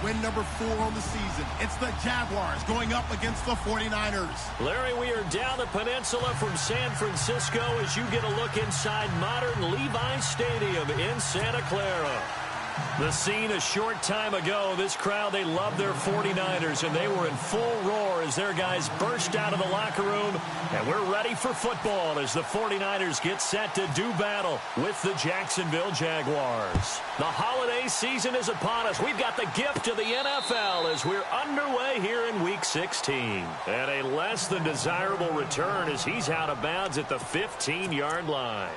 win number 4 on the season. It's the Jaguars going up against the 49ers. Larry, we are down the peninsula from San Francisco as you get a look inside modern Levi's Stadium in Santa Clara. The scene a short time ago, this crowd, they love their 49ers, and they were in full roar as their guys burst out of the locker room. And we're ready for football as the 49ers get set to do battle with the Jacksonville Jaguars. The holiday season is upon us. We've got the gift of the NFL as we're underway here in Week 16. And a less than desirable return as he's out of bounds at the 15-yard line.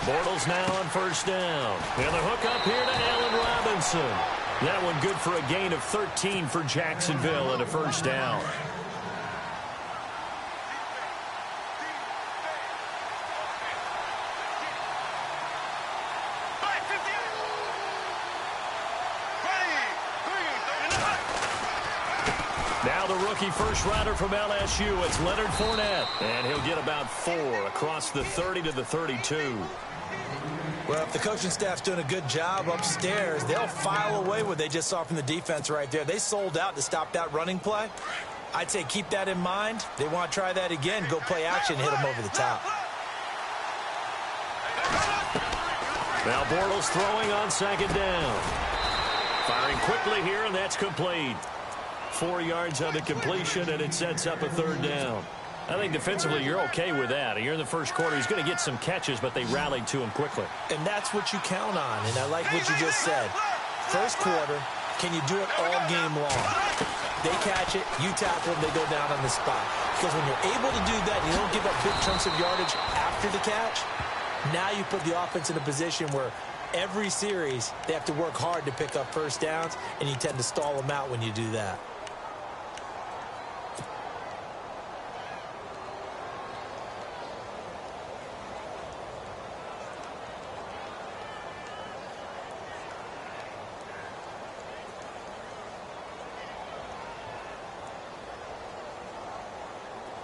Bortles now on first down. And the hook up here to Allen Robinson. That one good for a gain of 13 for Jacksonville and a first down. Now the rookie first-rounder from LSU, it's Leonard Fournette. And he'll get about 4 across the 30 to the 32. Well, if the coaching staff's doing a good job upstairs, they'll file away what they just saw from the defense right there. They sold out to stop that running play. I'd say keep that in mind. They want to try that again, go play action, hit them over the top. Now Bortles throwing on second down. Firing quickly here, and that's complete. 4 yards on the completion, and it sets up a third down. I think defensively you're okay with that. Here in the first quarter, he's going to get some catches, but they rallied to him quickly. And that's what you count on, and I like what you just said. First quarter, can you do it all game long? They catch it, you tackle them, they go down on the spot. Because when you're able to do that, you don't give up big chunks of yardage after the catch, now you put the offense in a position where every series they have to work hard to pick up first downs, and you tend to stall them out when you do that.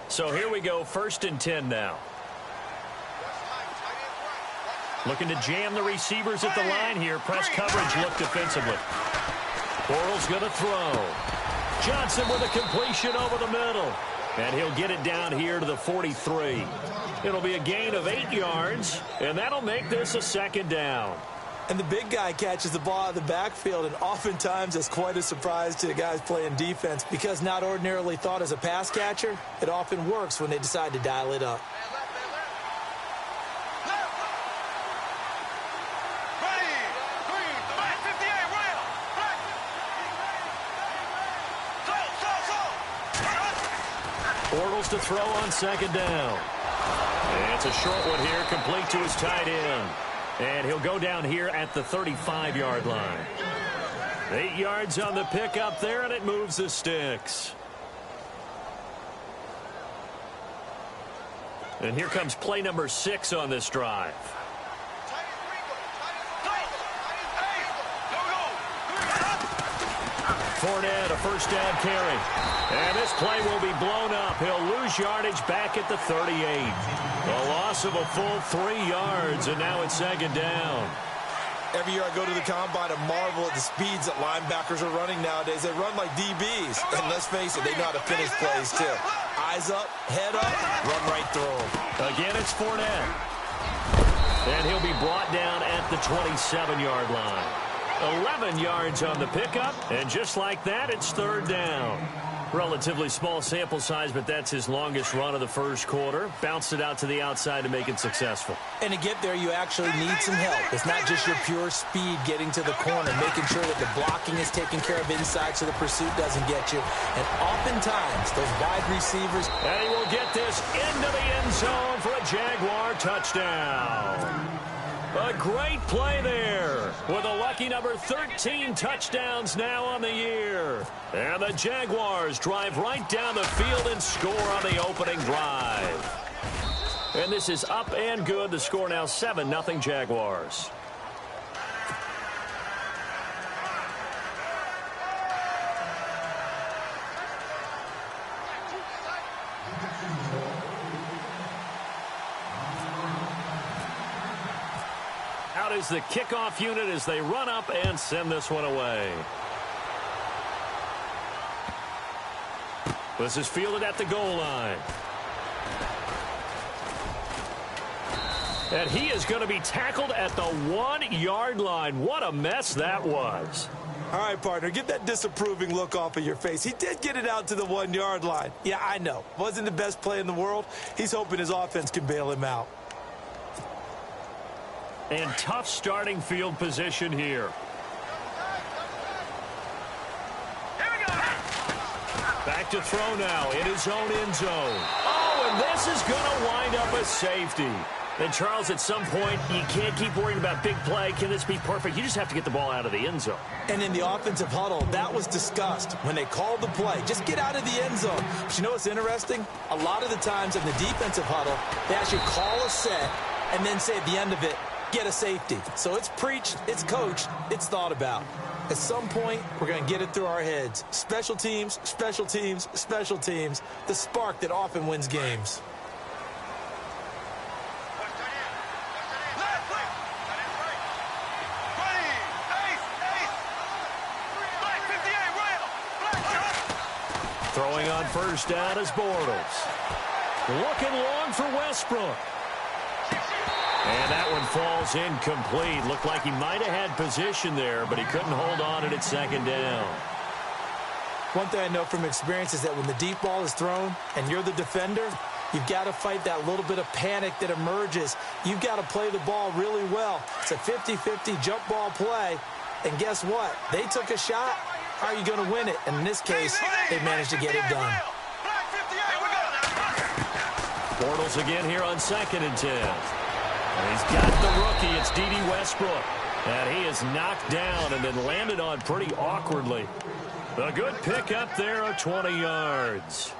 So here we go, 1st and 10 now. Looking to jam the receivers at the line here. Press coverage look defensively. Bortles going to throw. Johnson with a completion over the middle. And he'll get it down here to the 43. It'll be a gain of 8 yards, and that'll make this a second down. And the big guy catches the ball out of the backfield, and oftentimes it's quite a surprise to the guys playing defense because not ordinarily thought as a pass catcher, it often works when they decide to dial it up. Bortles to throw on second down. And it's a short one here, complete to his tight end. And he'll go down here at the 35-yard line. 8 yards on the pickup there, and it moves the sticks. And here comes play number 6 on this drive. Fournette, a first down carry. And this play will be blown up. He'll lose yardage back at the 38. A loss of a full 3 yards, and now it's second down. Every year I go to the combine and marvel at the speeds that linebackers are running nowadays. They run like DBs. And let's face it, they know how to finish plays too. Eyes up, head up, run right through them. Again, it's Fournette. And he'll be brought down at the 27-yard line. 11 yards on the pickup, and just like that, it's third down. Relatively small sample size, but that's his longest run of the first quarter. Bounced it out to the outside to make it successful. And to get there, you actually need some help. It's not just your pure speed getting to the corner, making sure that the blocking is taken care of inside so the pursuit doesn't get you. And oftentimes, those wide receivers... And he will get this into the end zone for a Jaguar touchdown. a great play there with a lucky number 13 touchdowns now on the year. And the Jaguars drive right down the field and score on the opening drive. And this is up and good. The score now 7-0 Jaguars. Out is the kickoff unit as they run up and send this one away. This is fielded at the goal line. And he is going to be tackled at the 1-yard line. What a mess that was. All right, partner, get that disapproving look off of your face. He did get it out to the 1-yard line. Yeah, I know. Wasn't the best play in the world. He's hoping his offense can bail him out. And tough starting field position here. Back to throw now in his own end zone. Oh, and this is going to wind up a safety. And, Charles, at some point, you can't keep worrying about big play. Can this be perfect? You just have to get the ball out of the end zone. And in the offensive huddle, that was discussed when they called the play. Just get out of the end zone. But you know what's interesting? A lot of the times in the defensive huddle, they actually call a set and then say at the end of it, get a safety. So it's preached, it's coached, it's thought about. At some point, we're going to get it through our heads. Special teams, special teams, special teams. The spark that often wins games. Throwing on first down is Bortles. Looking long for Westbrook. And that one falls incomplete. Looked like he might have had position there, but he couldn't hold on at second down. One thing I know from experience is that when the deep ball is thrown and you're the defender, you've got to fight that little bit of panic that emerges. You've got to play the ball really well. It's a 50-50 jump ball play. And guess what? They took a shot. How are you going to win it? And in this case, they managed to get it done. Bortles again here on 2nd and 10. And he's got the rookie. It's D.D. Westbrook. And he is knocked down and then landed on pretty awkwardly. A good pick up there of 20 yards.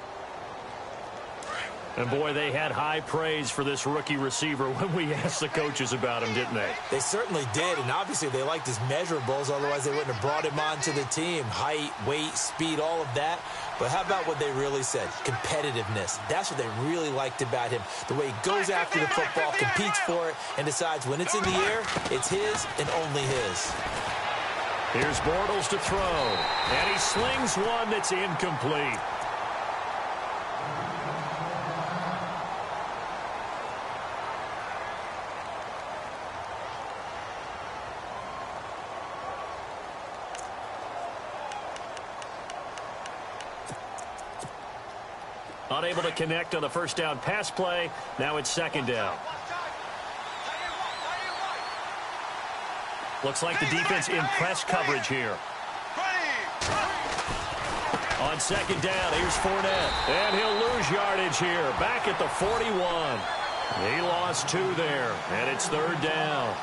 And, boy, they had high praise for this rookie receiver when we asked the coaches about him, didn't they? They certainly did, and obviously they liked his measurables. Otherwise, they wouldn't have brought him onto the team. Height, weight, speed, all of that. But how about what they really said? Competitiveness. That's what they really liked about him. The way he goes after the football, competes for it, and decides when it's in the air, it's his and only his. Here's Bortles to throw. And he slings one that's incomplete. Unable to connect on the first down pass play. Now it's 2nd down. Looks like the defense in press coverage here. On 2nd down, here's Fournette. And he'll lose yardage here. Back at the 41. He lost 2 there. And it's 3rd down.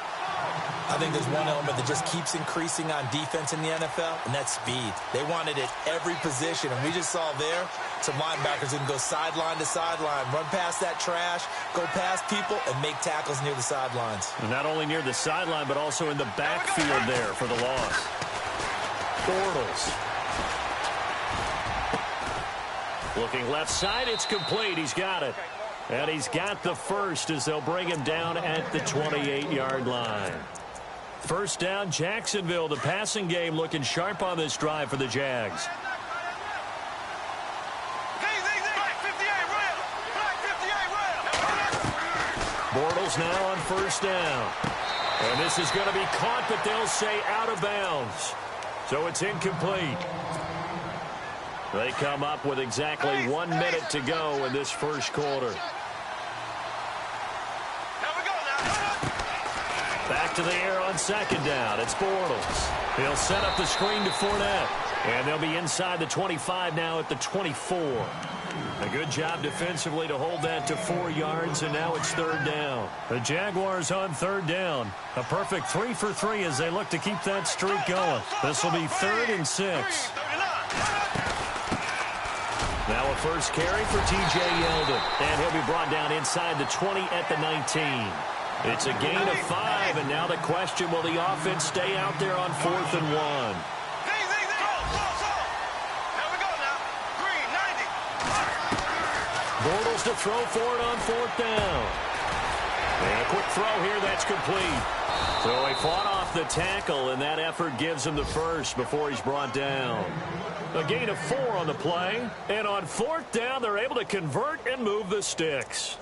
I think there's one element that just keeps increasing on defense in the NFL, and that's speed. They want it at every position, and we just saw there some linebackers who can go sideline to sideline, run past that trash, go past people, and make tackles near the sidelines. Not only near the sideline, but also in the backfield there for the loss. Bortles. Looking left side, it's complete. He's got it. And he's got the first as they'll bring him down at the 28-yard line. First down, Jacksonville. The passing game looking sharp on this drive for the Jags. Bortles now on first down. And this is going to be caught, but they'll say out of bounds. So it's incomplete. They come up with exactly 1 minute to go in this first quarter. Back to the air on 2nd down. It's Bortles. He'll set up the screen to Fournette. And they'll be inside the 25 now at the 24. A good job defensively to hold that to 4 yards, and now it's third down. The Jaguars on third down. A perfect 3 for 3 as they look to keep that streak going. This will be 3rd and 6. Now a first carry for T.J. Yeldon, and he'll be brought down inside the 20 at the 19. It's a gain of 5, and now the question, will the offense stay out there on 4th and 1? Bortles to throw for it on 4th down. And a quick throw here, that's complete. So he fought off the tackle, and that effort gives him the first before he's brought down. A gain of 4 on the play, and on 4th down, they're able to convert and move the sticks.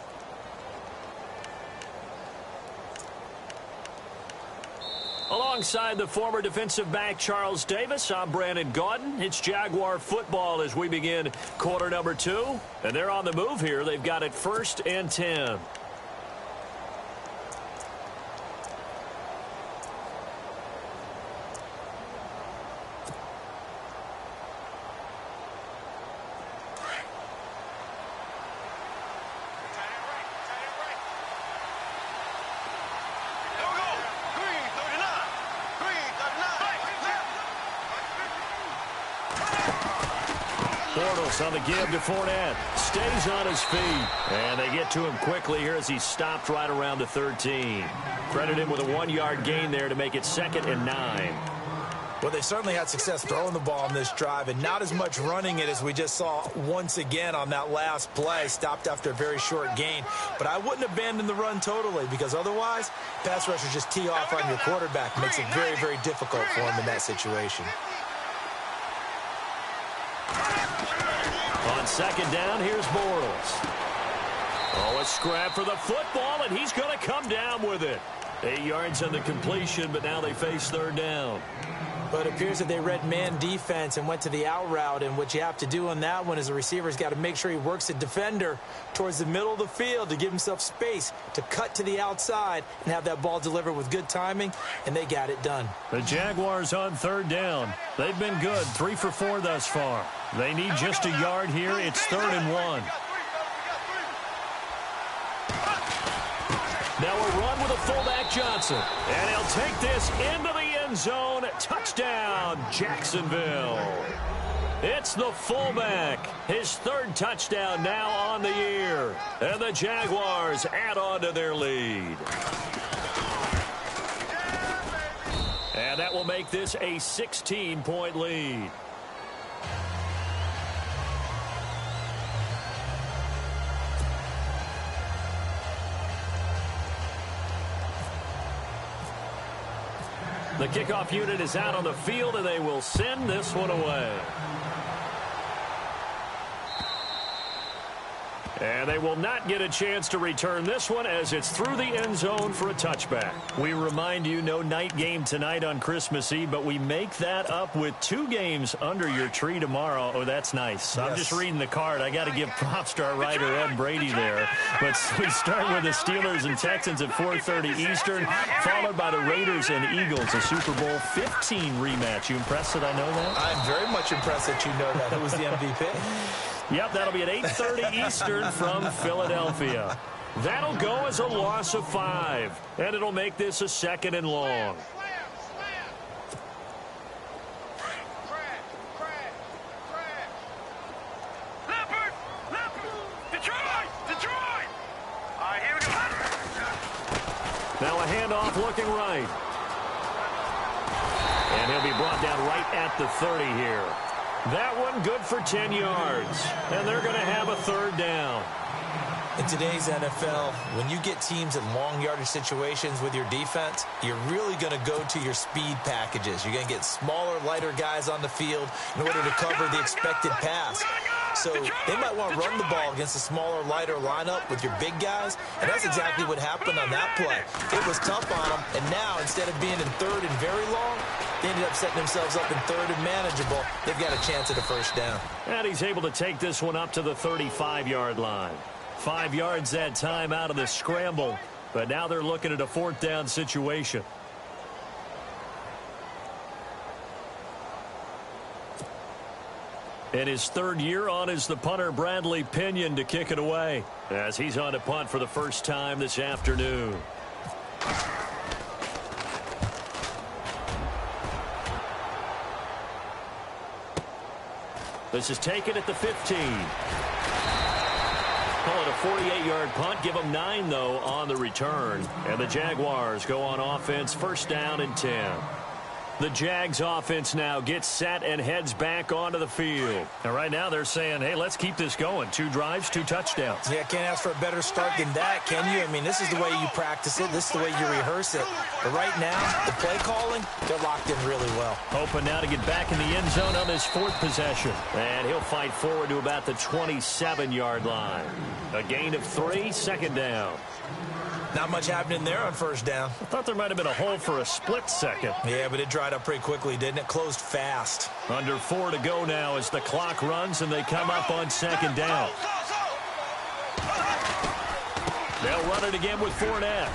Alongside the former defensive back Charles Davis, I'm Brandon Gaudin. It's Jaguar football as we begin quarter number 2. And they're on the move here. They've got it 1st and 10. Bortles on the give to Fournette. Stays on his feet. And they get to him quickly here as he stopped right around the 13. Credit him with a 1-yard gain there to make it 2nd and 9. Well, they certainly had success throwing the ball on this drive and not as much running it as we just saw once again on that last play. Stopped after a very short gain. But I wouldn't abandon the run totally because otherwise, pass rushers just tee off on your quarterback. Makes it very, very difficult for him in that situation. On 2nd down, here's Bortles. Oh, a scrap for the football, and he's going to come down with it. 8 yards on the completion, but now they face 3rd down. But it appears that they read man defense and went to the out route, and what you have to do on that one is the receiver's got to make sure he works the defender towards the middle of the field to give himself space to cut to the outside and have that ball delivered with good timing, and they got it done. The Jaguars on 3rd down. They've been good, 3 for 4 thus far. They need just a yard here. It's 3rd and 1. Now a run with a fullback Johnson. And he'll take this into the end zone. Touchdown, Jacksonville. It's the fullback. His 3rd touchdown now on the year. And the Jaguars add on to their lead. And that will make this a 16-point lead. The kickoff unit is out on the field, and they will send this one away. And they will not get a chance to return this one as it's through the end zone for a touchback. We remind you, no night game tonight on Christmas Eve, but we make that up with 2 games under your tree tomorrow. Oh, that's nice. Yes. I'm just reading the card. I got to give props to our writer, Ed Brady, there. But we start with the Steelers and Texans at 4:30 Eastern, followed by the Raiders and Eagles, a Super Bowl 15 rematch. You impressed that I know that? I'm very much impressed that you know that. Who was the MVP? Yep, that'll be at 8:30 Eastern from Philadelphia. That'll go as a loss of 5, and it'll make this a 2nd and long. Now a handoff looking right. And he'll be brought down right at the 30 here. That one good for 10 yards. And they're going to have a 3rd down. In today's NFL, when you get teams in long yardage situations with your defense, you're really going to go to your speed packages. You're going to get smaller, lighter guys on the field in order to cover the expected pass. So they might want to run the ball against a smaller, lighter lineup with your big guys, and that's exactly what happened on that play. It was tough on them, and now instead of being in 3rd and very long, they ended up setting themselves up in 3rd and manageable. They've got a chance at a 1st down. And he's able to take this one up to the 35-yard line. 5 yards that time out of the scramble, but now they're looking at a 4th down situation. And his third year on is the punter, Bradley Pinion, to kick it away, as he's on to punt for the first time this afternoon. This is taken at the 15. Call it a 48-yard punt. Give them 9, though, on the return. And the Jaguars go on offense, first down and 10. The Jags offense now gets set and heads back onto the field. And right now they're saying, hey, let's keep this going. 2 drives, 2 touchdowns. Yeah, can't ask for a better start than that, can you? I mean, this is the way you practice it. This is the way you rehearse it. But right now, the play calling, they're locked in really well. Hoping now to get back in the end zone on his 4th possession. And he'll fight forward to about the 27-yard line. A gain of 3, second down. Not much happening there on first down. I thought there might have been a hole for a split second. Yeah, but it dried up pretty quickly, didn't it? Closed fast. Under 4 to go now as the clock runs and they come up on second down. They'll run it again with Fournette.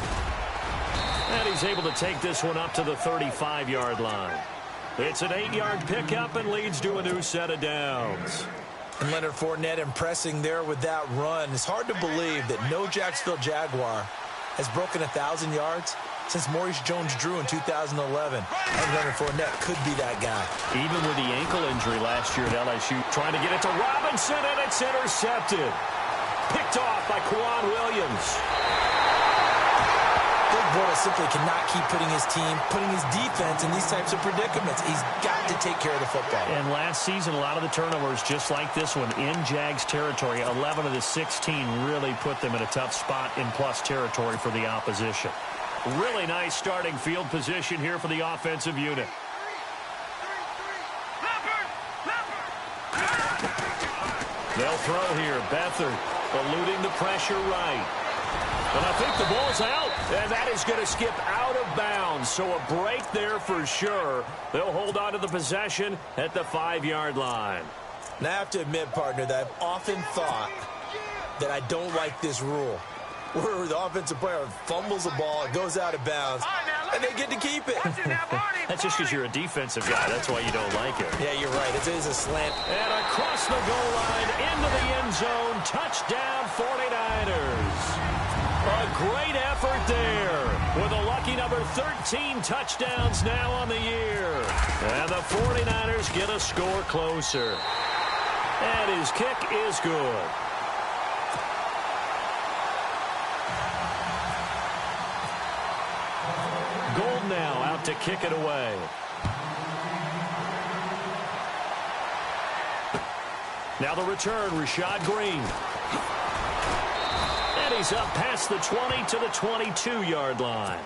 And he's able to take this one up to the 35-yard line. It's an 8-yard pickup and leads to a new set of downs. And Leonard Fournette impressing there with that run. It's hard to believe that no Jacksonville Jaguar has broken 1,000 yards since Maurice Jones-Drew in 2011. And Leonard Fournette could be that guy. Even with the ankle injury last year at LSU, trying to get it to Robinson, and it's intercepted. Picked off by Quan Williams. Greg Bortles simply cannot keep putting his team, putting his defense in these types of predicaments. He's got to take care of the football. And last season, a lot of the turnovers, just like this one, in Jags territory, 11 of the 16 really put them in a tough spot in plus territory for the opposition. Really nice starting field position here for the offensive unit. They'll throw here. Beathard eluding the pressure right. And I think the ball's out, and that is going to skip out of bounds. So a break there for sure. They'll hold on to the possession at the 5-yard line. Now, I have to admit, partner, that I've often thought that I don't like this rule, where the offensive player fumbles the ball, it goes out of bounds, and they get to keep it. That's just because you're a defensive guy. That's why you don't like it. Yeah, you're right. It is a slant. And across the goal line, into the end zone, touchdown 49ers. A great effort there with a lucky number 13 touchdowns now on the year. And the 49ers get a score closer. And his kick is good. Gold now out to kick it away. Now the return, Rashad Green. And he's up past the 20 to the 22-yard line.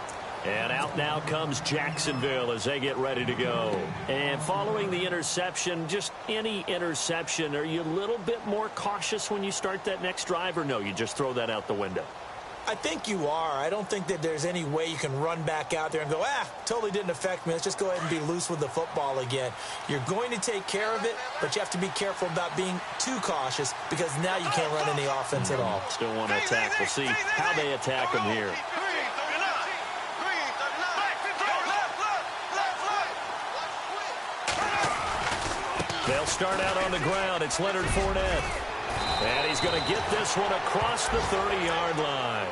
And out now comes Jacksonville as they get ready to go. And following the interception, just any interception, are you a little bit more cautious when you start that next drive, or no, you just throw that out the window? I think you are. I don't think that there's any way you can run back out there and go, totally didn't affect me. Let's just go ahead and be loose with the football again. You're going to take care of it, but you have to be careful about being too cautious because now you can't run any offense at all. Still want to attack. We'll see how they attack them here. They'll start out on the ground. It's Leonard Fournette. And he's going to get this one across the 30-yard line.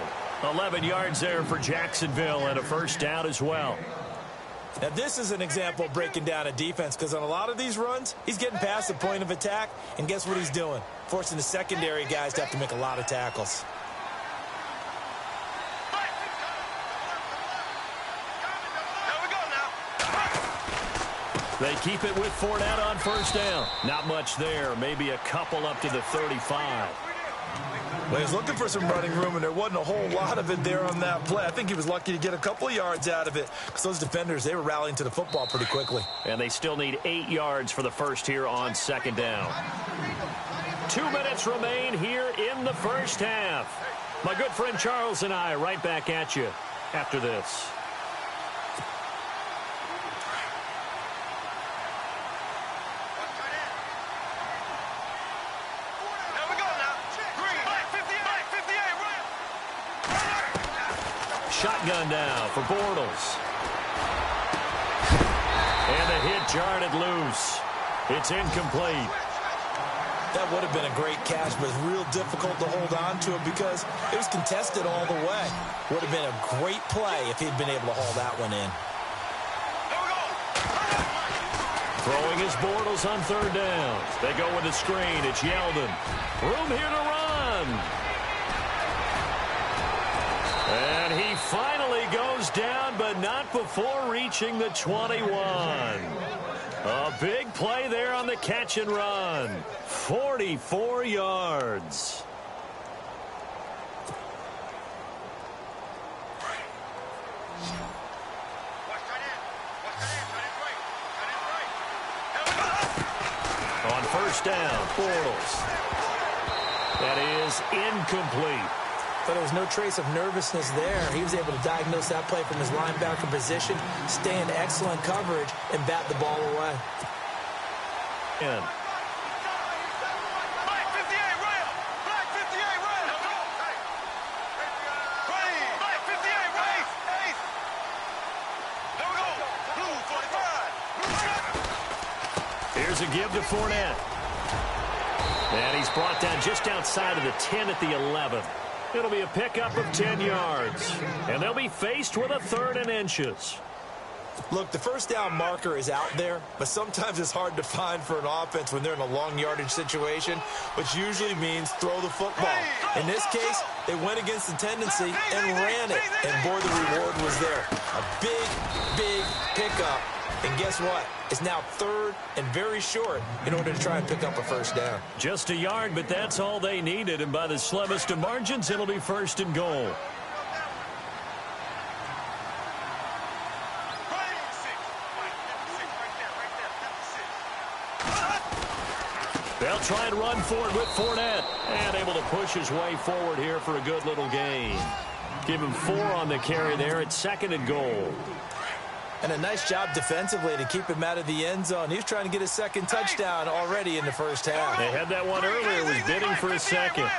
11 yards there for Jacksonville and a first down as well. Now, this is an example of breaking down a defense because on a lot of these runs, he's getting past the point of attack, and guess what he's doing? Forcing the secondary guys to have to make a lot of tackles. They keep it with Fournette on first down. Not much there. Maybe a couple up to the 35. Well, he was looking for some running room, and there wasn't a whole lot of it there on that play. I think he was lucky to get a couple of yards out of it because those defenders, they were rallying to the football pretty quickly. And they still need 8 yards for the first here on second down. 2 minutes remain here in the first half. My good friend Charles and I right back at you after this. Shotgun down for Bortles. And the hit jarred it loose. It's incomplete. That would have been a great catch, but it's real difficult to hold on to it because it was contested all the way. Would have been a great play if he'd been able to haul that one in. Throwing his Bortles on third down. They go with the screen. It's Yeldon. Room here to run. And he finally goes down, but not before reaching the 21. A big play there on the catch and run. 44 yards. On first down, Bortles. That is incomplete. But there was no trace of nervousness there. He was able to diagnose that play from his linebacker position, stay in excellent coverage, and bat the ball away. In. Here's a give to Fournette. And he's brought down just outside of the 10 at the 11. It'll be a pickup of 10 yards. And they'll be faced with a 3rd and inches. Look, the first down marker is out there, but sometimes it's hard to find for an offense when they're in a long yardage situation, which usually means throw the football. In this case, they went against the tendency and ran it. And boy, the reward was there. A big, big pickup. And guess what? It's now 3rd and very short in order to try and pick up a first down. Just a yard, but that's all they needed. And by the slimmest of margins, it'll be 1st and goal. They'll try and run for it with Fournette. And able to push his way forward here for a good little gain. Give him 4 on the carry there at 2nd and goal. And a nice job defensively to keep him out of the end zone. He was trying to get his 2nd touchdown already in the first half. They had that one earlier, was bidding for a 2nd.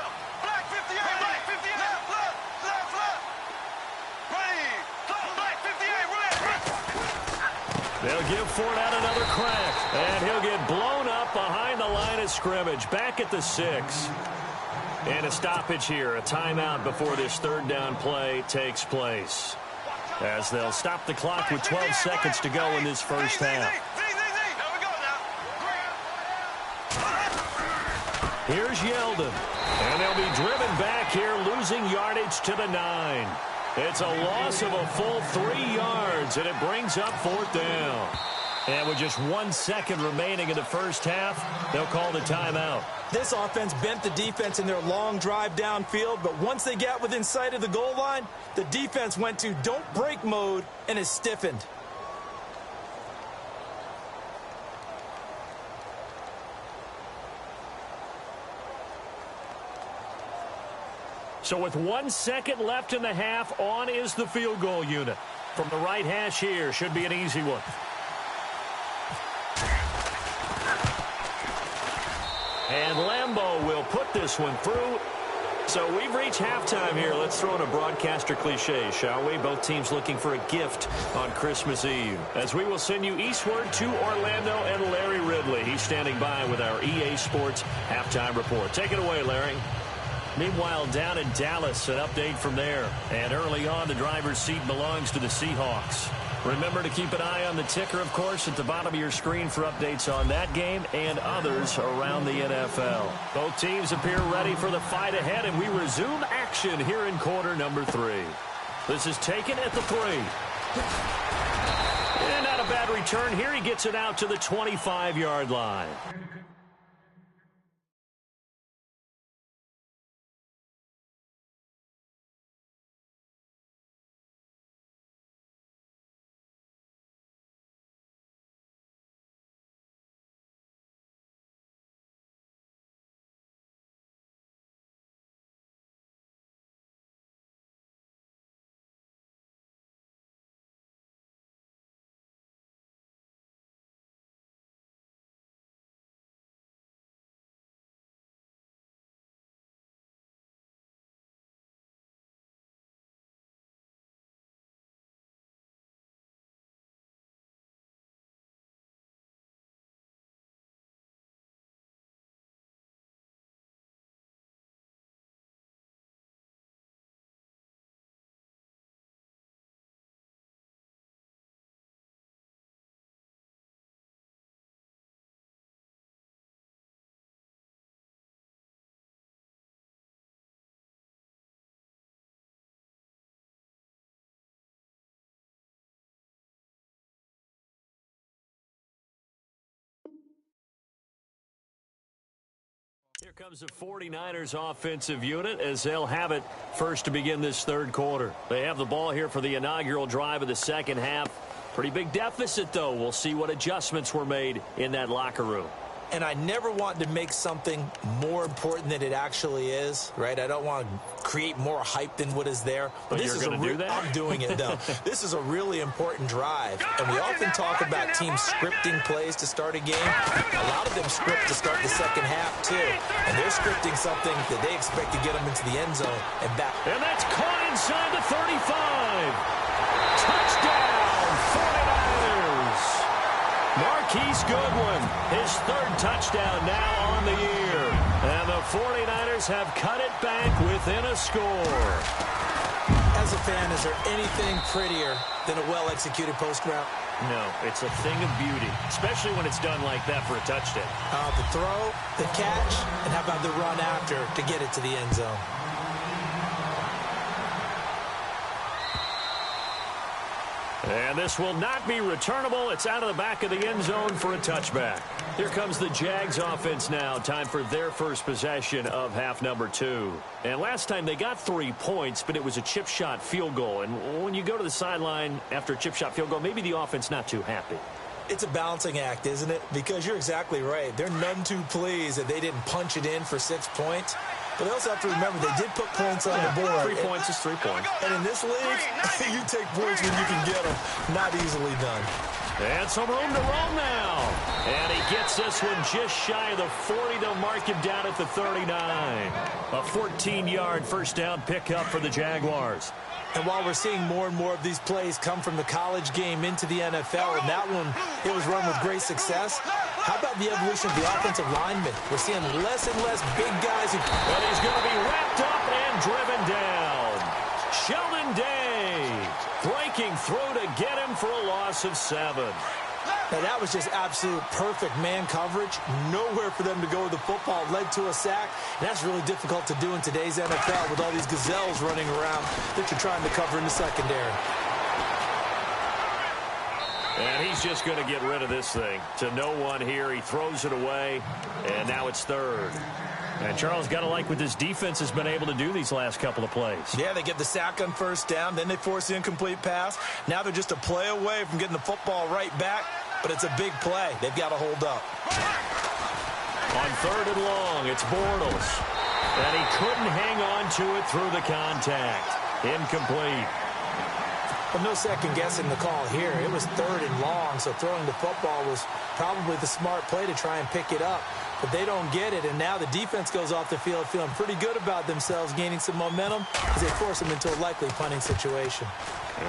They'll give Fournette another crack. And he'll get blown up behind the line of scrimmage. Back at the 6. And a stoppage here, a timeout before this 3rd down play takes place. As they'll stop the clock with 12 seconds to go in this first half. Here's Yeldon. And they'll be driven back here, losing yardage to the 9. It's a loss of a full 3 yards, and it brings up 4th down. And with just 1 second remaining in the first half, they'll call the timeout. This offense bent the defense in their long drive downfield, but once they got within sight of the goal line, the defense went to don't break mode and is stiffened. So with 1 second left in the half, on is the field goal unit. From the right hash here, should be an easy one. And Lambeau will put this one through. So we've reached halftime here. Let's throw in a broadcaster cliche, shall we? Both teams looking for a gift on Christmas Eve. As we will send you eastward to Orlando and Larry Ridley. He's standing by with our EA Sports halftime report. Take it away, Larry. Meanwhile, down in Dallas, an update from there. And early on, the driver's seat belongs to the Seahawks. Remember to keep an eye on the ticker, of course, at the bottom of your screen for updates on that game and others around the NFL. Both teams appear ready for the fight ahead, and we resume action here in quarter number 3. This is taken at the 3. And not a bad return here. He gets it out to the 25-yard line. Here comes the 49ers offensive unit as they'll have it first to begin this third quarter. They have the ball here for the inaugural drive of the second half. Pretty big deficit, though. We'll see what adjustments were made in that locker room. And I never want to make something more important than it actually is, right? I don't want to create more hype than what is there. But this you're going to do that? I'm doing it, though. This is a really important drive. And we often talk about teams scripting plays to start a game. A lot of them script to start the second half, too. And they're scripting something that they expect to get them into the end zone and back. And that's caught inside the 35. Touchdown, 49ers. Marquise Goodwin, his third touchdown now on the year. And the 49ers have cut it back within a score. As a fan, is there anything prettier than a well-executed post route? No, it's a thing of beauty, especially when it's done like that for a touchdown. The throw, the catch, and how about the run after to get it to the end zone? And this will not be returnable. It's out of the back of the end zone for a touchback. Here comes the Jags offense now. Time for their first possession of half number 2. And last time they got 3 points, but it was a chip shot field goal. And when you go to the sideline after a chip shot field goal, maybe the offense not too happy. It's a balancing act, isn't it? Because you're exactly right. They're none too pleased that they didn't punch it in for 6 points. But they also have to remember they did put points on the board. 3 points is 3 points. And in this league, you take points when you can get them. Not easily done. And some room to roll now. And he gets this one just shy of the 40. They'll mark him down at the 39. A 14-yard first down pickup for the Jaguars. And while we're seeing more and more of these plays come from the college game into the NFL, and that one, it was run with great success, how about the evolution of the offensive linemen? We're seeing less and less big guys. And he's going to be wrapped up and driven down. Sheldon Day breaking through to get him for a loss of 7. Now, that was just absolute perfect man coverage. Nowhere for them to go with the football. Led to a sack. And that's really difficult to do in today's NFL with all these gazelles running around that you're trying to cover in the secondary. And he's just going to get rid of this thing. To no one here. He throws it away. And now it's third. And Charles, got to like what this defense has been able to do these last couple of plays. Yeah, they get the sack on first down. Then they force the incomplete pass. Now they're just a play away from getting the football right back. But it's a big play. They've got to hold up. On third and long, it's Bortles. And he couldn't hang on to it through the contact. Incomplete. Well, no second guessing the call here. It was third and long, so throwing the football was probably the smart play to try and pick it up. But they don't get it, and now the defense goes off the field feeling pretty good about themselves, gaining some momentum as they force them into a likely punting situation.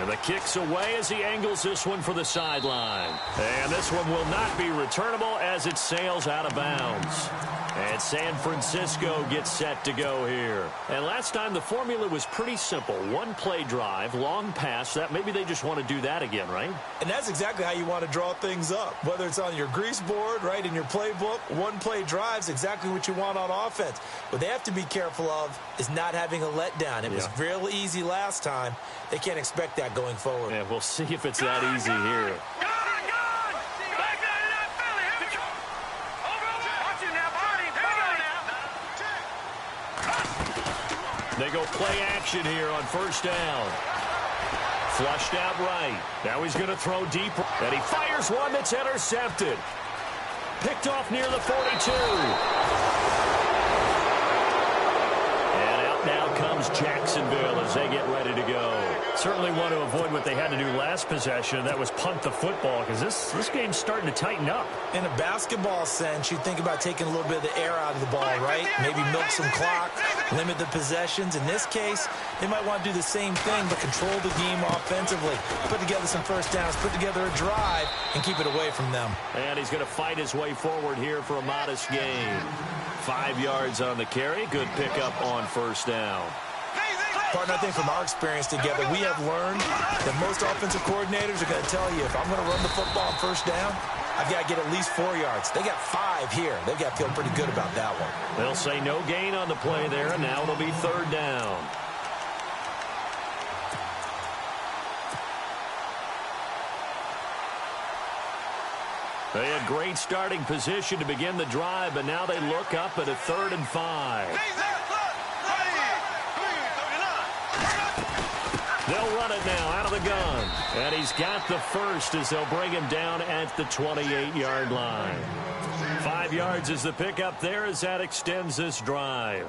And the kick's away as he angles this one for the sideline. And this one will not be returnable as it sails out of bounds. And San Francisco gets set to go here. And last time the formula was pretty simple. One play drive, long pass. That maybe they just want to do that again, right? And that's exactly how you want to draw things up. Whether it's on your grease board, right, in your playbook, one play drive's exactly what you want on offense. What they have to be careful of is not having a letdown. It was real easy last time. They can't expect that going forward. Yeah, we'll see if it's that easy here. They go play action here on first down. Flushed out right. Now he's going to throw deep. And he fires one that's intercepted. Picked off near the 42. And out now comes Jacksonville as they get ready to go. Certainly want to avoid what they had to do last possession. That was punt the football because this game's starting to tighten up. In a basketball sense, you think about taking a little bit of the air out of the ball, right? Maybe milk some clock, limit the possessions. In this case, they might want to do the same thing but control the game offensively. Put together some first downs, put together a drive, and keep it away from them. And he's going to fight his way forward here for a modest gain. 5 yards on the carry. Good pickup on first down. Partner, I think from our experience together, we have learned that most offensive coordinators are going to tell you, if I'm going to run the football on first down, I've got to get at least 4 yards. They got 5 here. They've got to feel pretty good about that one. They'll say no gain on the play there, and now it'll be third down. They had great starting position to begin the drive, but now they look up at a 3rd and 5. They'll run it now out of the gun. And he's got the first as they'll bring him down at the 28-yard line. 5 yards is the pickup there as that extends this drive.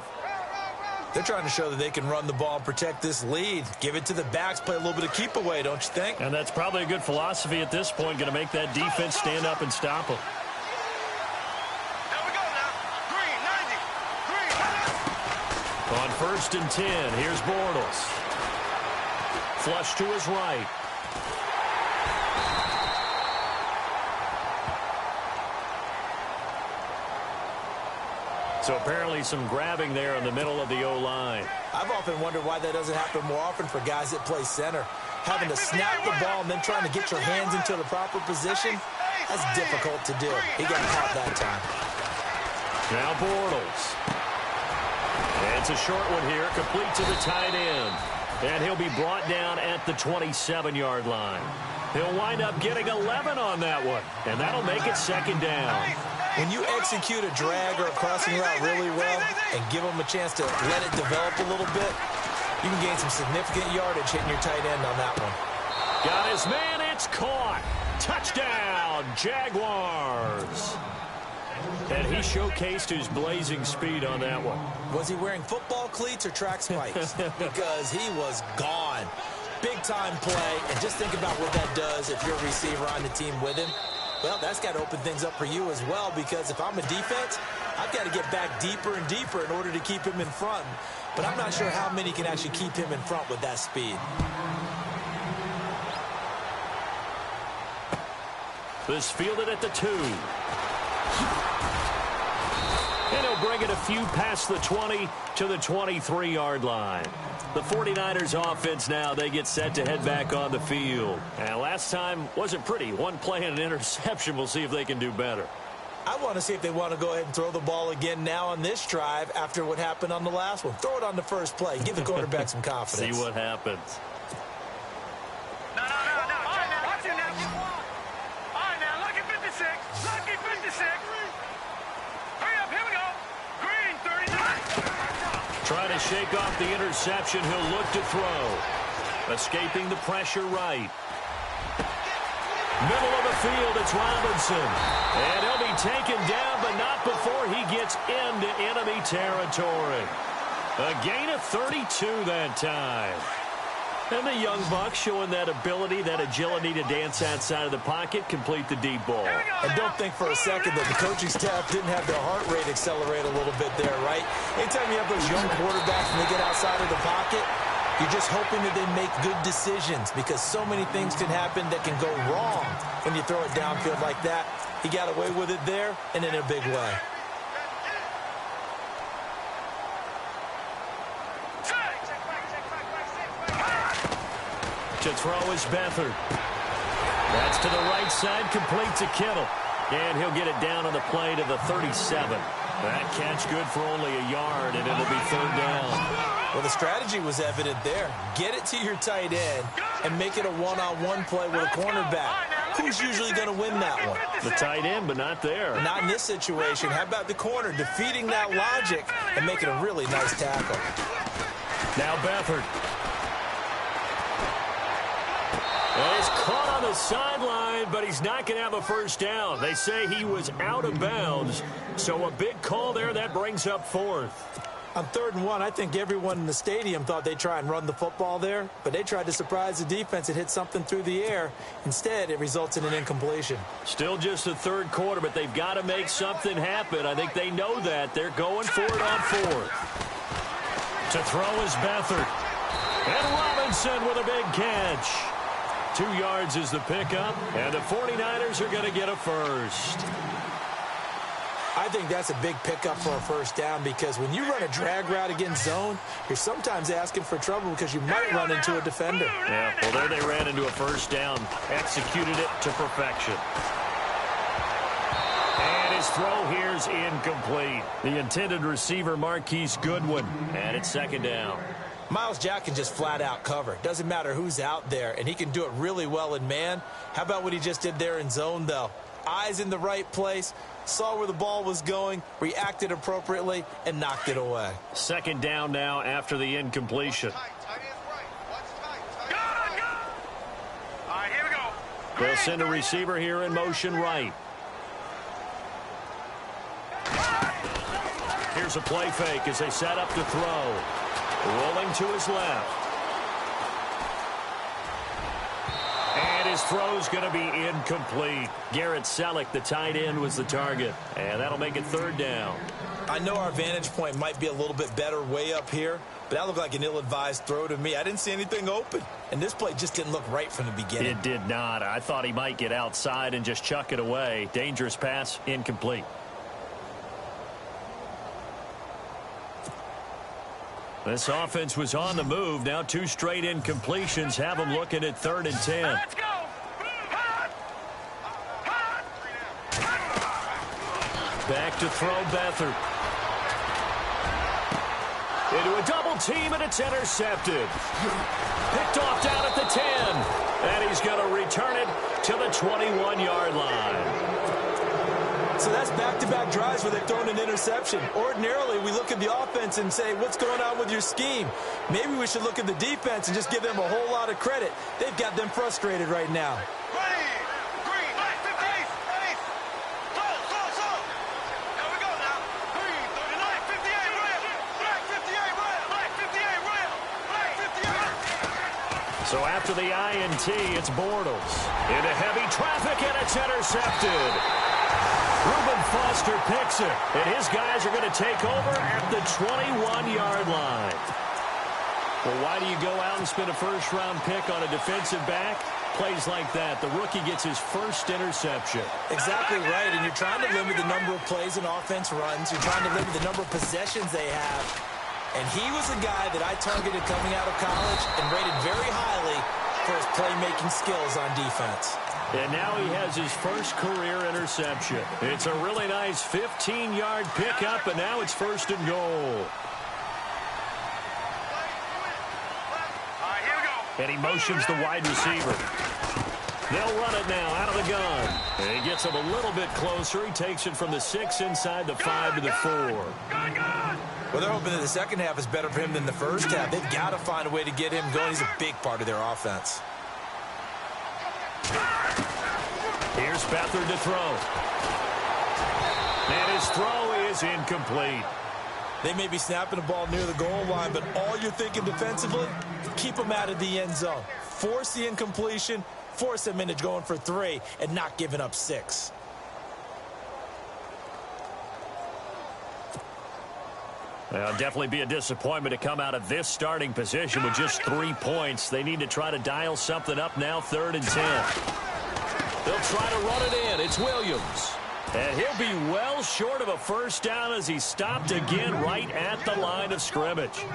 They're trying to show that they can run the ball and protect this lead. Give it to the backs, play a little bit of keep away, don't you think? And that's probably a good philosophy at this point, going to make that defense stand up and stop them. There we go now. Green, 90. Green. On 1st and 10, here's Bortles. Flush to his right. So apparently some grabbing there in the middle of the O-line. I've often wondered why that doesn't happen more often for guys that play center. Having to snap the ball and then trying to get your hands into the proper position, that's difficult to do. He got caught that time. Now Bortles. And it's a short one here, complete to the tight end. And he'll be brought down at the 27-yard line. He'll wind up getting 11 on that one, and that'll make it 2nd down. When you execute a drag or a crossing route really well and give them a chance to let it develop a little bit, you can gain some significant yardage hitting your tight end on that one. Got his man, it's caught. Touchdown, Jaguars. And he showcased his blazing speed on that one. Was he wearing football cleats or track spikes? Because he was gone. Big-time play, and just think about what that does if you're a receiver on the team with him. Well, that's got to open things up for you as well, because if I'm a defense, I've got to get back deeper and deeper in order to keep him in front. But I'm not sure how many can actually keep him in front with that speed. This fielded at the 2. And he'll bring it a few past the 20 to the 23-yard line. The 49ers offense now, they get set to head back on the field. And last time wasn't pretty. One play and an interception. We'll see if they can do better. I want to see if they want to go ahead and throw the ball again now on this drive after what happened on the last one. Throw it on the first play. Give the quarterback some confidence. See what happens. No. All right, now. Watch it now. All right, now. Lucky 56. Lucky 56. Hurry up. Here we go. Green, 39. Trying to shake off the interception. He'll look to throw. Escaping the pressure right. Middle of the field, it's Robinson. And he'll be taken down, but not before he gets into enemy territory. A gain of 32 that time. And the young buck showing that ability, that agility to dance outside of the pocket, complete the deep ball. And don't think for a second that the coaching staff didn't have their heart rate accelerate a little bit there, right? Anytime you have those young quarterbacks and they get outside of the pocket, you're just hoping that they make good decisions, because so many things can happen that can go wrong when you throw it downfield like that. He got away with it there and in a big way. To throw is Beathard. That's to the right side, complete to Kittle. And he'll get it down on the play to the 37. That catch good for only a yard, and it'll be 3rd down. Well, the strategy was evident there. Get it to your tight end and make it a one-on-one play with a cornerback. Who's usually going to win that one? The tight end, but not there. Not in this situation. How about the corner defeating that logic and making a really nice tackle? Now Beathard. Well, he's caught on the sideline, but he's not going to have a first down. They say he was out of bounds, so a big call there. That brings up 4th. On 3rd and 1, I think everyone in the stadium thought they'd try and run the football there, but they tried to surprise the defense and hit something through the air. Instead, it results in an incompletion. Still just the 3rd quarter, but they've got to make something happen. I think they know that. They're going for it on 4th. To throw is Beathard. And Robinson with a big catch. 2 yards is the pickup, and the 49ers are going to get a first. I think that's a big pickup for a first down, because when you run a drag route against zone, you're sometimes asking for trouble because you might run into a defender. Yeah, well, there they ran into a first down, executed it to perfection. And his throw here's incomplete. The intended receiver, Marquise Goodwin, and it's 2nd down. Myles Jack can just flat out cover. Doesn't matter who's out there, and he can do it really well in man. How about what he just did there in zone, though? eyes in the right place, saw where the ball was going, reacted appropriately, and knocked it away. Second down now after the incompletion. All right, here we go. They'll send a receiver here in motion right. Here's a play fake as they set up to throw. Rolling to his left. And his throw's going to be incomplete. Garrett Selleck, the tight end, was the target. And that'll make it third down. I know our vantage point might be a little bit better way up here, but that looked like an ill-advised throw to me. I didn't see anything open. And this play just didn't look right from the beginning. It did not. I thought he might get outside and just chuck it away. Dangerous pass, incomplete. This offense was on the move. Now 2 straight incompletions have them looking at 3rd and 10. Let's go. Back to throw Beathard. Into a double team, and it's intercepted. Picked off down at the 10. And he's going to return it to the 21-yard line. So that's back-to-back drives where they've thrown an interception. Ordinarily, we look at the offense and say, what's going on with your scheme? Maybe we should look at the defense and just give them a whole lot of credit. They've got them frustrated right now. Green, black, 58, ace. Slow. There we go now. Green, 39, 58, rail. Black, 58, rail. Black, 58, rail. Black, 58. So after the INT, it's Bortles. Into heavy traffic, and it's intercepted. Reuben Foster picks it, and his guys are going to take over at the 21-yard line. Well, why do you go out and spend a first-round pick on a defensive back? Plays like that. The rookie gets his first interception. Exactly right, and you're trying to limit the number of plays an offense runs. You're trying to limit the number of possessions they have. And he was a guy that I targeted coming out of college and rated very highly for his playmaking skills on defense. And now he has his first career interception. It's a really nice 15-yard pickup, and now it's 1st and goal. All right, here we go. And he motions the wide receiver. They'll run it now out of the gun. And he gets him a little bit closer. He takes it from the 6 inside the 5 to the 4. Well, they're hoping that the second half is better for him than the first half. They've got to find a way to get him going. He's a big part of their offense. Here's Beathard to throw. And his throw is incomplete. They may be snapping the ball near the goal line, but all you're thinking defensively, keep them out of the end zone. Force the incompletion, force them into going for 3, and not giving up 6. Well, definitely be a disappointment to come out of this starting position with just 3 points. They need to try to dial something up now, 3rd and 10. They'll try to run it in. It's Williams. And he'll be well short of a first down as he stopped again right at the line of scrimmage.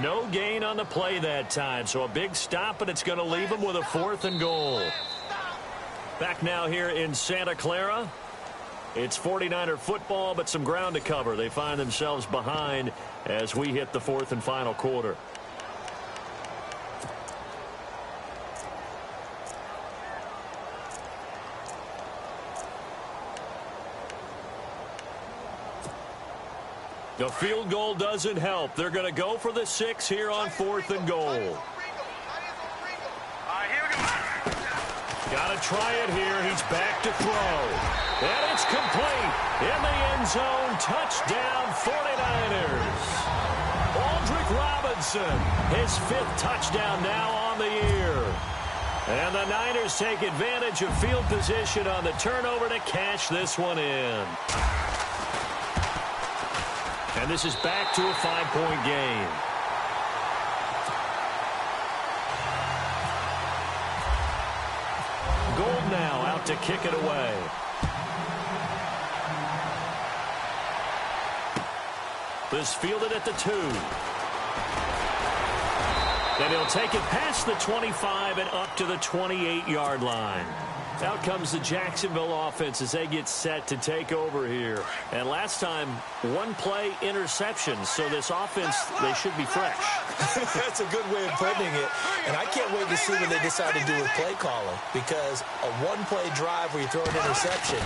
No gain on the play that time, so a big stop, and it's going to leave him with a 4th and goal. Back now here in Santa Clara. It's 49er football, but some ground to cover. They find themselves behind as we hit the 4th and final quarter. The field goal doesn't help. They're going to go for the 6 here on 4th and goal. All right, here we go. Got to try it here. He's back to throw. And it's complete. In the end zone, touchdown 49ers. Aldrick Robinson, his 5th touchdown now on the year. And the Niners take advantage of field position on the turnover to cash this one in. And this is back to a 5-point game. Gold now out to kick it away. This fielded at the 2. Then he'll take it past the 25 and up to the 28-yard line. Out comes the Jacksonville offense as they get set to take over here. And last time, one-play interception. So this offense, they should be fresh. That's a good way of putting it. And I can't wait to see what they decide to do with play calling. Because a one-play drive where you throw an interception,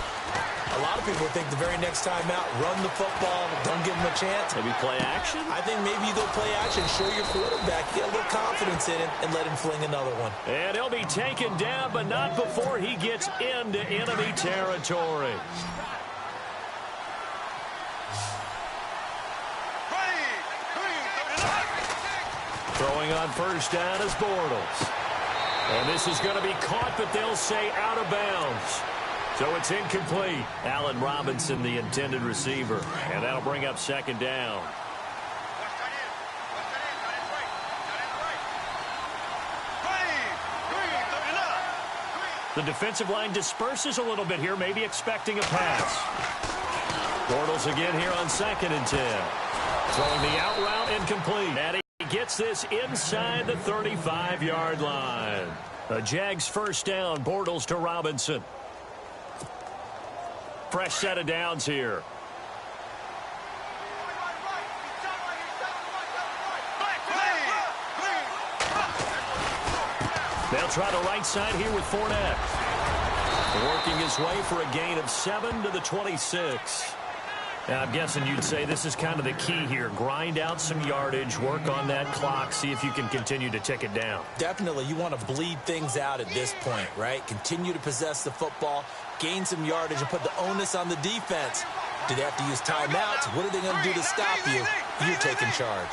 a lot of people think the very next time out, run the football, don't give them a chance. Maybe play action? I think maybe you go play action, show your quarterback, get a little confidence in him, and let him fling another one. And he'll be taken down, but not before he gets into enemy territory. Throwing on first down is Bortles. And this is going to be caught, but they'll say out of bounds. So it's incomplete. Allen Robinson, the intended receiver. And that'll bring up second down. The defensive line disperses a little bit here, maybe expecting a pass. Bortles again here on 2nd and 10. Throwing the out route incomplete. And he gets this inside the 35-yard line. The Jags first down, Bortles to Robinson. Fresh set of downs here. They'll try the right side here with Fournette. Working his way for a gain of 7 to the 26. Now, I'm guessing you'd say this is kind of the key here. Grind out some yardage, work on that clock, see if you can continue to tick it down. Definitely. You want to bleed things out at this point, right? Continue to possess the football, gain some yardage, and put the onus on the defense. Do they have to use timeouts? What are they going to do to stop you? You're taking charge.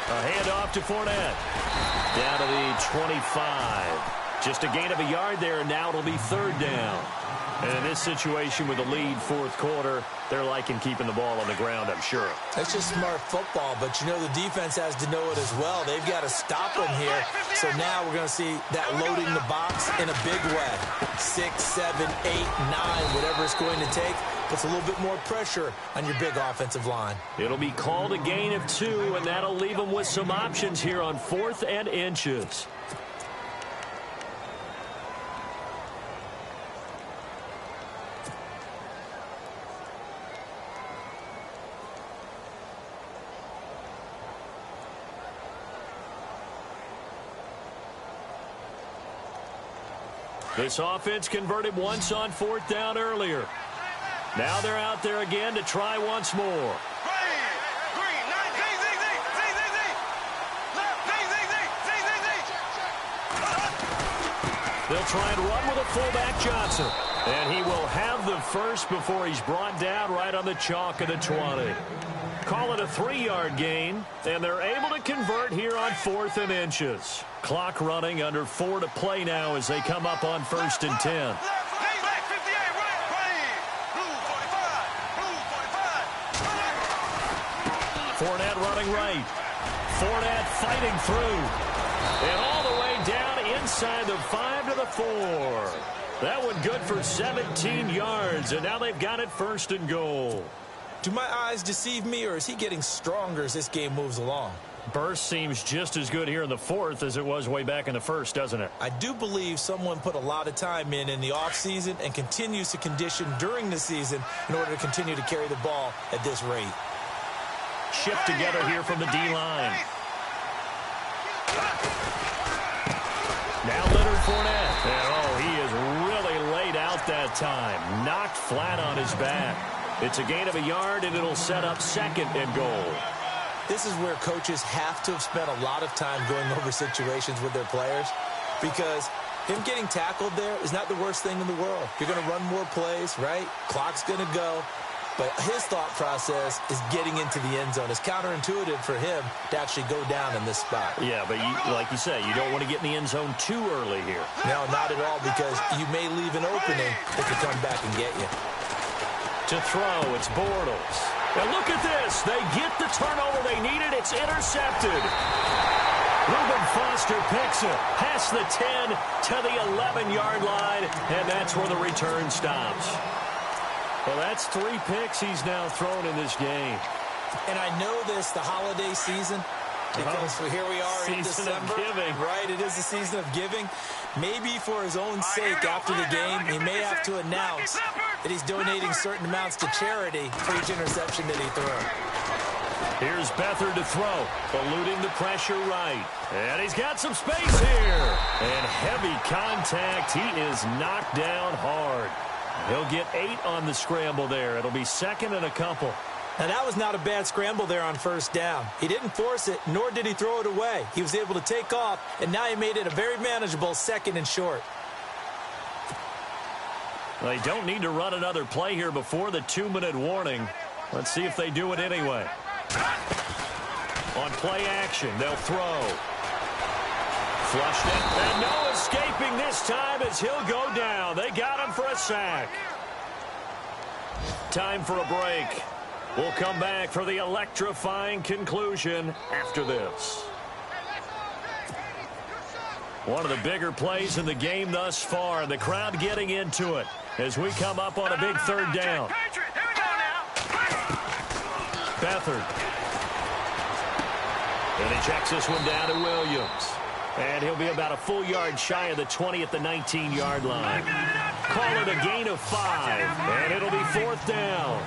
A handoff to Fournette. Down to the 25. Just a gain of a yard there, and now it'll be 3rd down. And in this situation with the lead 4th quarter, they're liking keeping the ball on the ground, I'm sure. That's just smart football, but you know the defense has to know it as well. They've got to stop them here. So now we're going to see that loading the box in a big way. 6, 7, 8, 9, whatever it's going to take. Puts a little bit more pressure on your big offensive line. It'll be called a gain of 2, and that'll leave them with some options here on 4th and inches. This offense converted once on 4th down earlier. Now they're out there again to try once more. They'll try and run with a fullback, Johnson. And he will have the first before he's brought down right on the chalk of the 20. Call it a 3-yard gain, and they're able to convert here on 4th and inches. Clock running, under 4 to play now as they come up on 1st and 10. Fournette running right. Fournette fighting through. And all the way down inside the 5 to the 4. That one good for 17 yards, and now they've got it 1st and goal. Do my eyes deceive me, or is he getting stronger as this game moves along? Burst seems just as good here in the 4th as it was way back in the 1st, doesn't it? I do believe someone put a lot of time in the offseason and continues to condition during the season in order to continue to carry the ball at this rate. Shift together here from the D-line. Now Leonard Fournette. And, he is really laid out that time. Knocked flat on his back. It's a gain of a yard, and it'll set up 2nd and goal. This is where coaches have to have spent a lot of time going over situations with their players, because him getting tackled there is not the worst thing in the world. You're going to run more plays, right? Clock's going to go. But his thought process is getting into the end zone. It's counterintuitive for him to actually go down in this spot. Yeah, but like you say, you don't want to get in the end zone too early here. No, not at all, because you may leave an opening that could come back and get you. To throw, it's Bortles. And look at this. They get the turnover they needed. It's intercepted. Reuben Foster picks it past the 10 to the 11-yard line, and that's where the return stops. Well, that's 3 picks he's now thrown in this game. And I know this, the holiday season, because here we are in December. Right, it is the season of giving. Maybe for his own sake, after the game, he may have to announce that he's donating certain amounts to charity for each interception that he throws. Here's Beathard to throw, eluding the pressure right. And he's got some space here. And heavy contact. He is knocked down hard. He'll get 8 on the scramble there. It'll be second and a couple. Now, that was not a bad scramble there on first down. He didn't force it, nor did he throw it away. He was able to take off, and now he made it a very manageable second and short. They don't need to run another play here before the 2-minute warning. Let's see if they do it anyway. On play action, they'll throw. Flushed it, and no escaping this time as he'll go down. They got him for a sack. Time for a break. We'll come back for the electrifying conclusion after this. One of the bigger plays in the game thus far, and the crowd getting into it as we come up on a big third down. Beathard. And he checks this one down to Williams. And he'll be about a full yard shy of the 20 at the 19-yard line. Call it a gain of 5, and it'll be 4th down.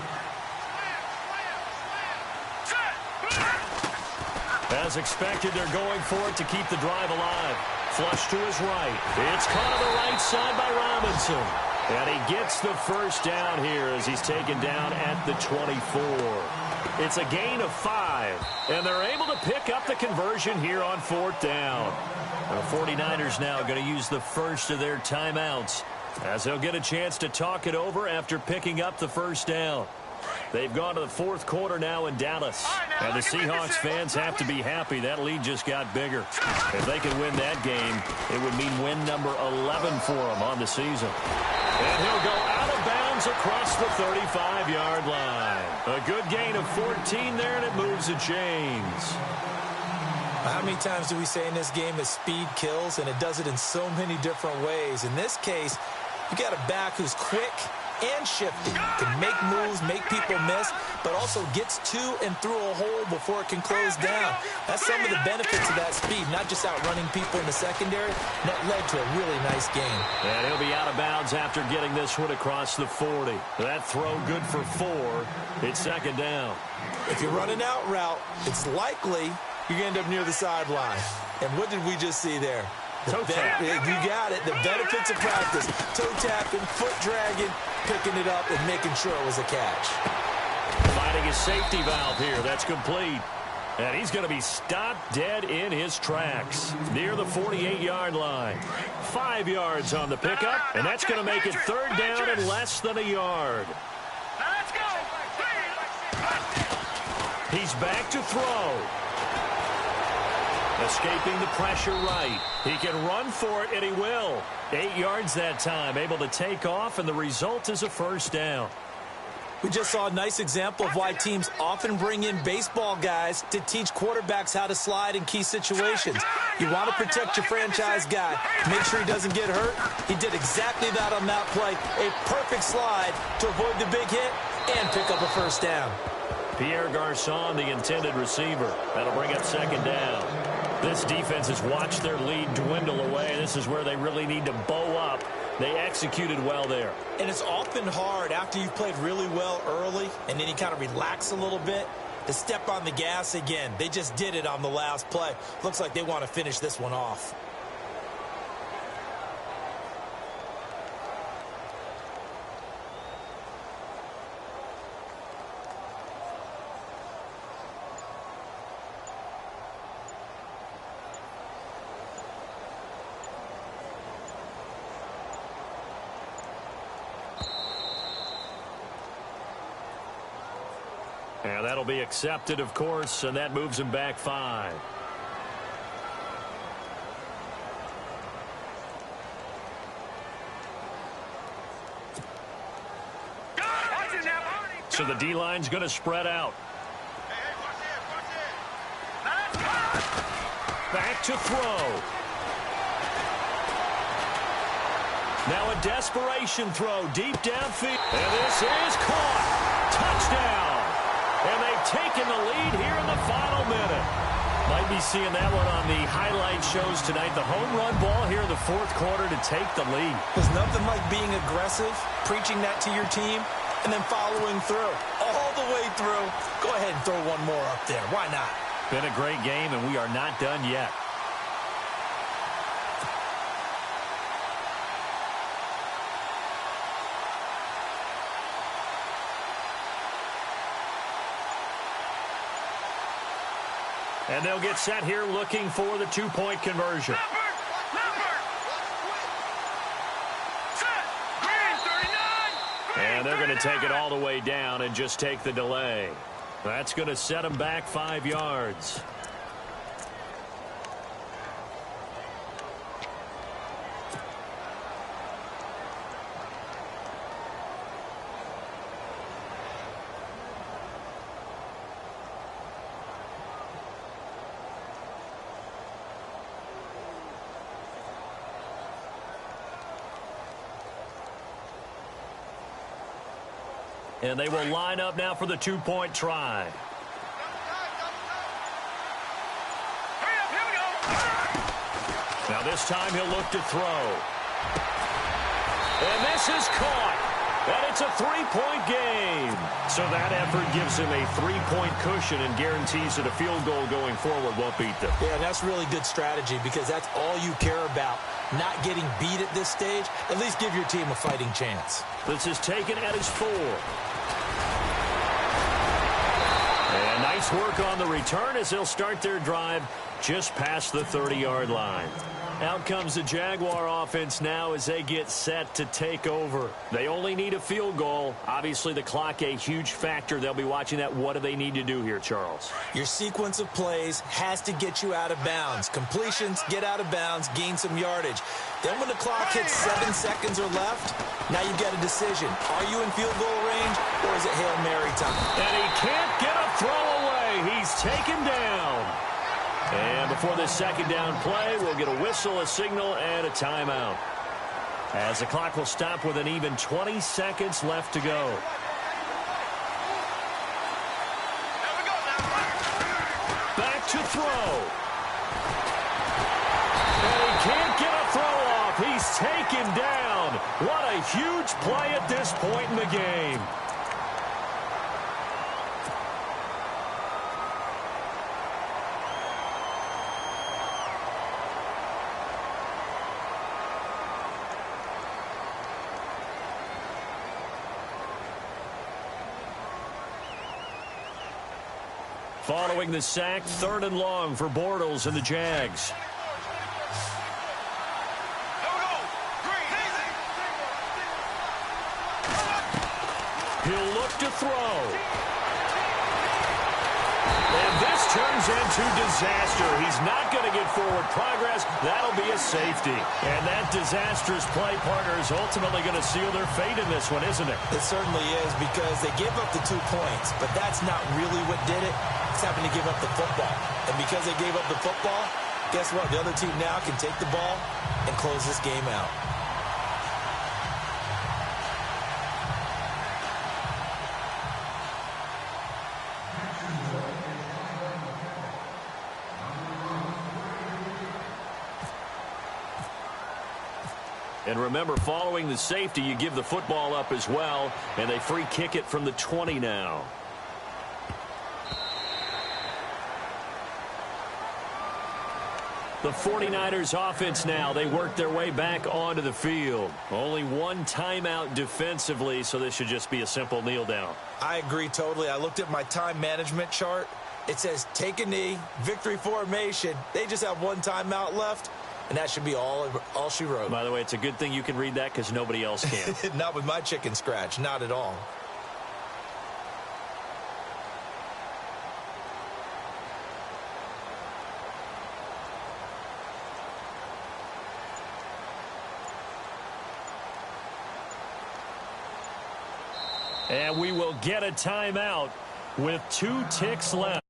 As expected, they're going for it to keep the drive alive. Flush to his right. It's caught on the right side by Robinson. And he gets the first down here as he's taken down at the 24. It's a gain of 5, and they're able to pick up the conversion here on 4th down. The 49ers now going to use the first of their timeouts as they'll get a chance to talk it over after picking up the first down. They've gone to the 4th quarter now in Dallas, and the Seahawks fans have to be happy. That lead just got bigger. If they could win that game, it would mean win number 11 for them on the season. And he'll go out of bounds across the 35-yard line. A good gain of 14 there, and it moves the chains. How many times do we say in this game that speed kills, and it does it in so many different ways? In this case, you got a back who's quick and shifty, can make moves, make people miss, but also gets to and through a hole before it can close down. That's some of the benefits of that speed, not just outrunning people in the secondary. That led to a really nice game. And he'll be out of bounds after getting this one across the 40. That throw good for 4. It's 2nd down. If you're running out route, it's likely you're going to end up near the sideline. And what did we just see there? Toe tap. You got it. The benefits of practice. Toe tapping, foot dragging, picking it up, and making sure it was a catch. Finding his safety valve here. That's complete. And he's going to be stopped dead in his tracks near the 48-yard line. 5 yards on the pickup, and that's going to make it 3rd down and less than a yard. Now let's go. He's back to throw. Escaping the pressure right. He can run for it, and he will. 8 yards that time, able to take off, and the result is a first down. We just saw a nice example of why teams often bring in baseball guys to teach quarterbacks how to slide in key situations. You want to protect your franchise guy. Make sure he doesn't get hurt. He did exactly that on that play. A perfect slide to avoid the big hit and pick up a first down. Pierre Garçon, the intended receiver. That'll bring up 2nd down. This defense has watched their lead dwindle away. This is where they really need to bow up. They executed well there. And it's often hard after you've played really well early and then you kind of relax a little bit to step on the gas again. They just did it on the last play. Looks like they want to finish this one off. And that'll be accepted, of course, and that moves him back 5. So the D-line's going to spread out. Back to throw. Now a desperation throw deep downfield. And this is caught. Touchdown. And they've taken the lead here in the final minute. Might be seeing that one on the highlight shows tonight. The home run ball here in the fourth quarter to take the lead. There's nothing like being aggressive, preaching that to your team, and then following through. All the way through. Go ahead and throw one more up there. Why not? Been a great game, and we are not done yet. And they'll get set here looking for the two-point conversion. And they're going to take it all the way down and just take the delay. That's going to set them back 5 yards. And they will line up now for the two-point try. Now this time he'll look to throw. And this is caught. And it's a three-point game. So that effort gives him a three-point cushion and guarantees that a field goal going forward won't beat them. Yeah, that's really good strategy because that's all you care about. Not getting beat at this stage. At least give your team a fighting chance. This is taken at his 4. And nice work on the return as they'll start their drive just past the 30-yard line. Out comes the Jaguar offense now as they get set to take over. They only need a field goal. Obviously, the clock a huge factor. They'll be watching that. What do they need to do here, Charles? Your sequence of plays has to get you out of bounds. Completions, get out of bounds, gain some yardage. Then when the clock hits 7 seconds or left, now you've got a decision. Are you in field goal range or is it Hail Mary time? And he can't get a throw away. He's taken down. And before this second down play, we'll get a whistle, a signal, and a timeout. As the clock will stop with an even 20 seconds left to go. Back to throw. And he can't get a throw off. He's taken down. What a huge play at this point in the game. Following the sack, 3rd and long for Bortles and the Jags. He'll look to throw. And this turns into disaster. He's not going to get forward progress. That'll be a safety. And that disastrous play, partner, is ultimately going to seal their fate in this one, isn't it? It certainly is because they gave up the 2 points, but that's not really what did it. It's having to give up the football. And because they gave up the football, guess what? The other team now can take the ball and close this game out. And remember, following the safety, you give the football up as well, and they free kick it from the 20 now. The 49ers offense now, they work their way back onto the field. Only one timeout defensively, so this should just be a simple kneel down. I agree totally. I looked at my time management chart. It says take a knee, victory formation. They just have one timeout left, and that should be all she wrote. By the way, it's a good thing you can read that because nobody else can. Not with my chicken scratch, not at all. And we will get a timeout with 2 ticks left.